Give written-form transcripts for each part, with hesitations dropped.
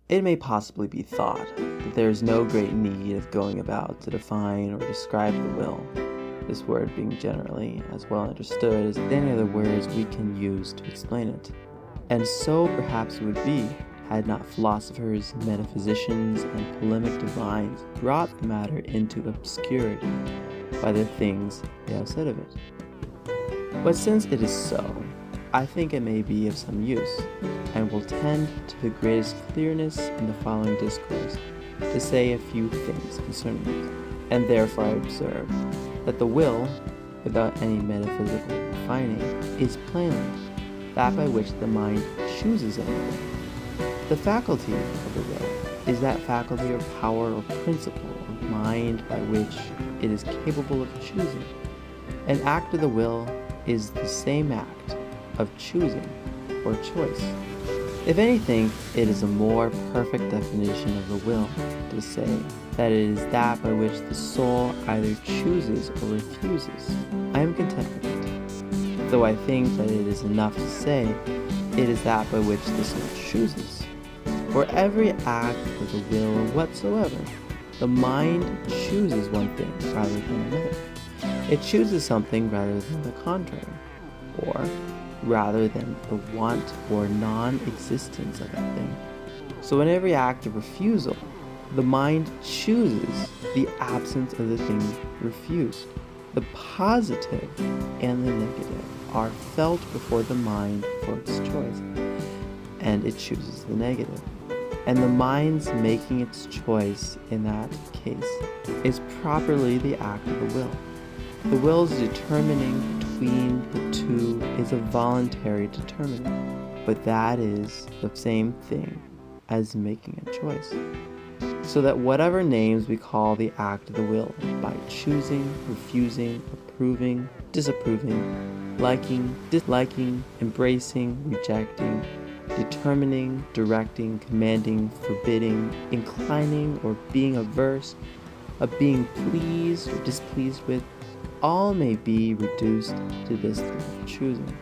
It may possibly be thought that there is no great need of going about to define or describe the will, this word being generally as well understood as any other words we can use to explain it. And so perhaps it would be, had not philosophers, metaphysicians, and polemic divines brought the matter into obscurity by the things they have said of it. But since it is so, I think it may be of some use, and will tend to the greatest clearness in the following discourse, to say a few things concerning it. And therefore I observe that the will, without any metaphysical refining, is plainly that by which the mind chooses anything. The faculty of the will is that faculty or power or principle of mind by which it is capable of choosing. An act of the will is the same act of choosing or choice. If anything, it is a more perfect definition of the will to say that it is that by which the soul either chooses or refuses. I am content with it, though I think that it is enough to say it is that by which the soul chooses. For every act of the will whatsoever, the mind chooses one thing rather than another. It chooses something rather than the contrary, or rather than the want or non-existence of that thing. So in every act of refusal, the mind chooses the absence of the thing refused. The positive and the negative are felt before the mind for its choice, and it chooses the negative. And the mind's making its choice in that case is properly the act of the will. The will's determining between the two is a voluntary determining, but that is the same thing as making a choice. So that whatever names we call the act of the will, by choosing, refusing, approving, disapproving, liking, disliking, embracing, rejecting, determining, directing, commanding, forbidding, inclining, or being averse, of being pleased or displeased with, all may be reduced to this thing of choosing.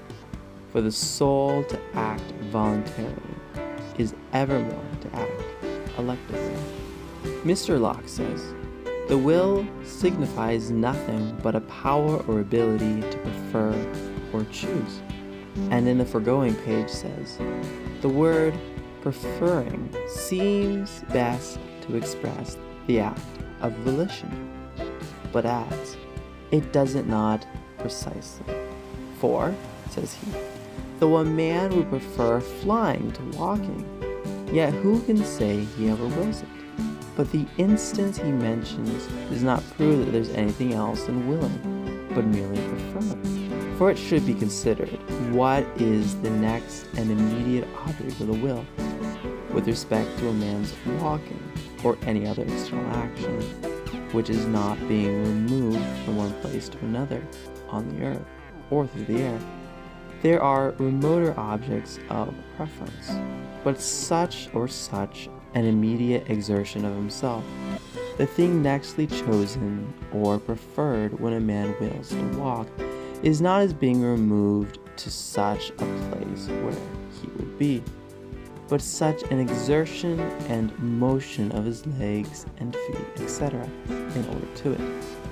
For the soul to act voluntarily is evermore to act electively. Mr. Locke says, the will signifies nothing but a power or ability to prefer or choose. And in the foregoing page says, the word preferring seems best to express the act of volition, but adds, it does it not precisely. For, says he, though a man would prefer flying to walking, yet who can say he ever wills it? But the instance he mentions does not prove that there's anything else than willing, but merely preferring. For it should be considered what is the next and immediate object of the will, with respect to a man's walking, or any other external action, which is not being removed from one place to another on the earth or through the air. There are remoter objects of preference, but such or such an immediate exertion of himself, the thing nextly chosen or preferred when a man wills to walk, is not as being removed to such a place where he would be, but such an exertion and motion of his legs and feet, etc., in order to it.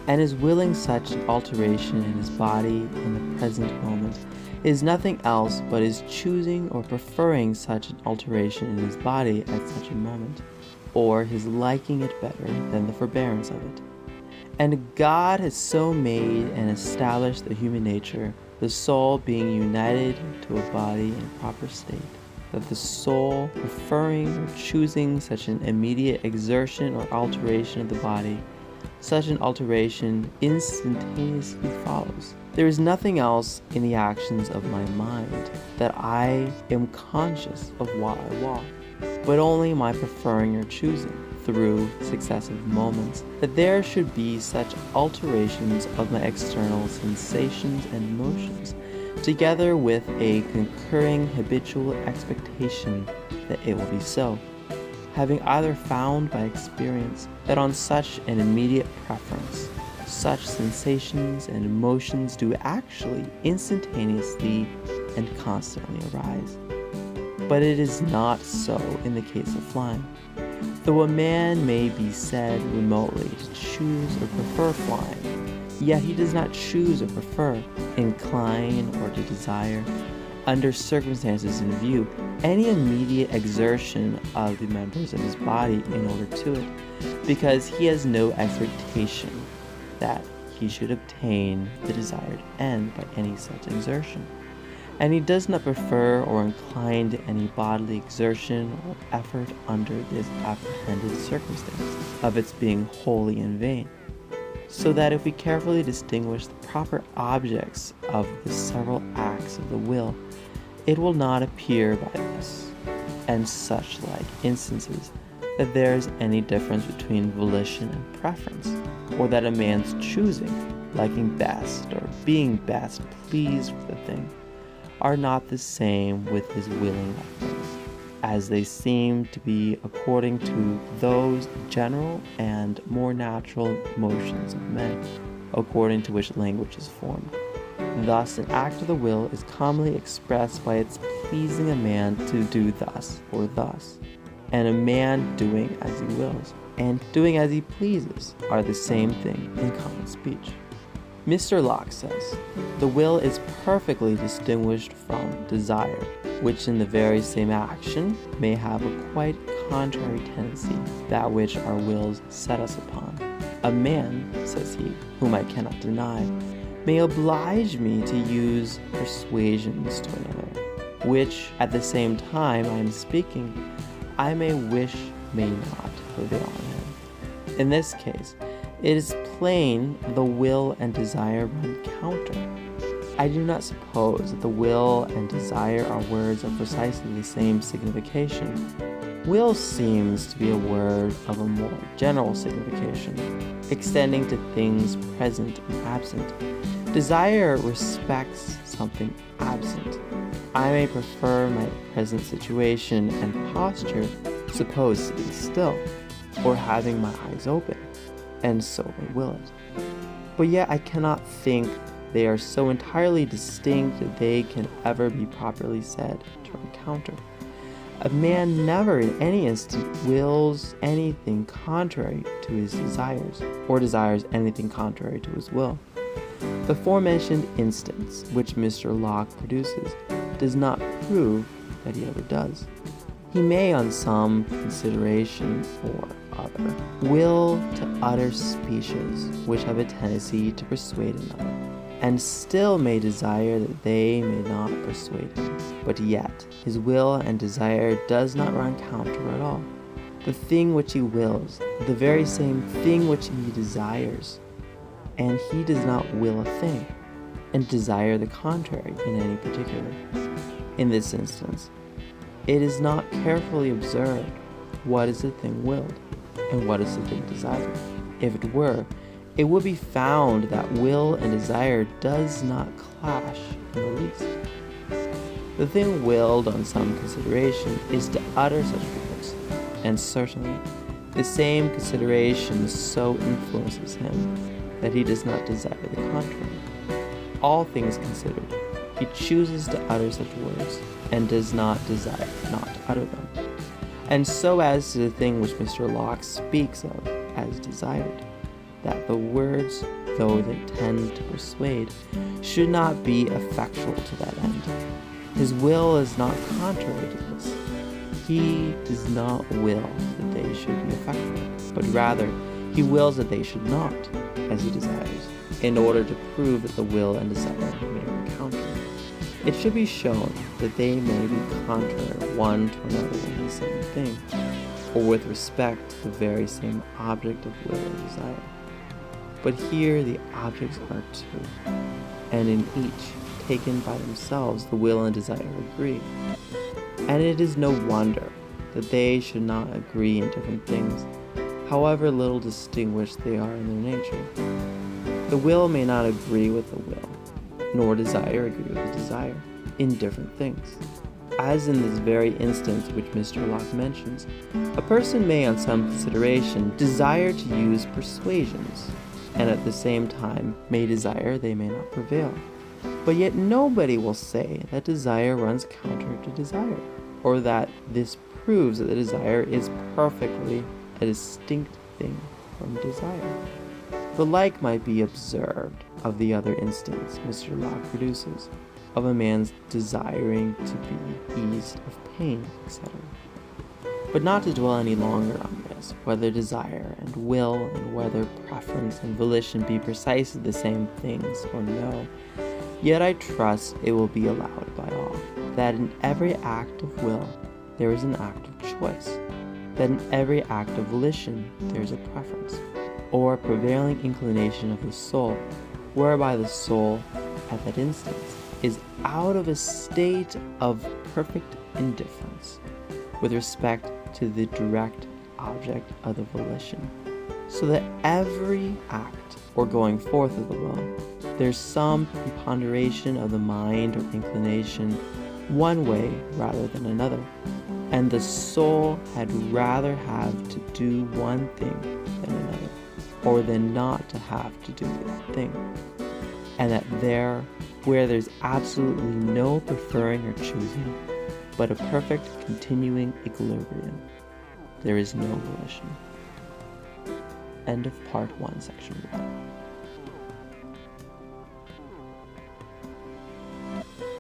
And his willing such an alteration in his body in the present moment is nothing else but his choosing or preferring such an alteration in his body at such a moment, or his liking it better than the forbearance of it. And God has so made and established the human nature, the soul being united to a body in proper state, that the soul preferring or choosing such an immediate exertion or alteration of the body, such an alteration instantaneously follows. There is nothing else in the actions of my mind that I am conscious of while I walk, but only my preferring or choosing, through successive moments, that there should be such alterations of my external sensations and motions, together with a concurring habitual expectation that it will be so, having either found by experience that on such an immediate preference, such sensations and emotions do actually instantaneously and constantly arise. But it is not so in the case of flying. Though a man may be said remotely to choose or prefer flying, yet he does not choose or prefer, incline, or to desire, under circumstances in view, any immediate exertion of the members of his body in order to it, because he has no expectation that he should obtain the desired end by any such exertion. And he does not prefer or incline to any bodily exertion or effort under this apprehended circumstance of its being wholly in vain. So that if we carefully distinguish the proper objects of the several acts of the will, it will not appear by this and such like instances that there is any difference between volition and preference, or that a man's choosing, liking best, or being best pleased with the thing, are not the same with his willing of things, as they seem to be according to those general and more natural motions of men, according to which language is formed. Thus, an act of the will is commonly expressed by its pleasing a man to do thus or thus, and a man doing as he wills, and doing as he pleases, are the same thing in common speech. Mr. Locke says, the will is perfectly distinguished from desire, which in the very same action may have a quite contrary tendency, that which our wills set us upon. A man, says he, whom I cannot deny, may oblige me to use persuasions to another, which at the same time I am speaking, I may wish may not prevail on him. In this case, it is plain the will and desire run counter. I do not suppose that the will and desire are words of precisely the same signification. Will seems to be a word of a more general signification, extending to things present and absent. Desire respects something absent. I may prefer my present situation and posture, suppose sitting still, or having my eyes open, and so may will it. But yet I cannot think they are so entirely distinct that they can ever be properly said to encounter. A man never in any instant wills anything contrary to his desires, or desires anything contrary to his will. The aforementioned instance which Mr. Locke produces does not prove that he ever does. He may, on some consideration or other, will to utter speeches which have a tendency to persuade another, and still may desire that they may not persuade him. But yet his will and desire does not run counter at all. The thing which he wills, the very same thing which he desires, and he does not will a thing, and desire the contrary in any particular. In this instance, it is not carefully observed what is the thing willed, and what is the thing desired. If it were, it would be found that will and desire does not clash in the least. The thing willed on some consideration is to utter such words, and certainly the same consideration so influences him that he does not desire the contrary. All things considered, he chooses to utter such words, and does not desire not to utter them. And so as to the thing which Mr. Locke speaks of as desired, that the words, though they tend to persuade, should not be effectual to that end. His will is not contrary to this. He does not will that they should be effectual, but rather he wills that they should not, as he desires, in order to prove that the will and desire may encounter. It should be shown that they may be contrary one to another in the same thing, or with respect to the very same object of will and desire. But here the objects are two, and in each, taken by themselves, the will and desire agree. And it is no wonder that they should not agree in different things, however little distinguished they are in their nature. The will may not agree with the will, nor desire agree with the desire, in different things. As in this very instance which Mr. Locke mentions, a person may on some consideration desire to use persuasions, and at the same time may desire they may not prevail. But yet nobody will say that desire runs counter to desire. or that this proves that the desire is perfectly a distinct thing from desire. The like might be observed of the other instance Mr. Locke produces, of a man's desiring to be eased of pain, etc. But not to dwell any longer on this, whether desire and will and whether preference and volition be precisely the same things or no, yet I trust it will be allowed by all, that in every act of will there is an act of choice, that in every act of volition there is a preference, or prevailing inclination of the soul, whereby the soul, at that instant, is out of a state of perfect indifference with respect to the direct object of the volition, so that every act or going forth of the will, there's some preponderation of the mind or inclination one way rather than another, and the soul had rather have to do one thing than another, or than not to have to do that thing, and that there, where there's absolutely no preferring or choosing, but a perfect continuing equilibrium, there is no volition. End of part 1, section 1.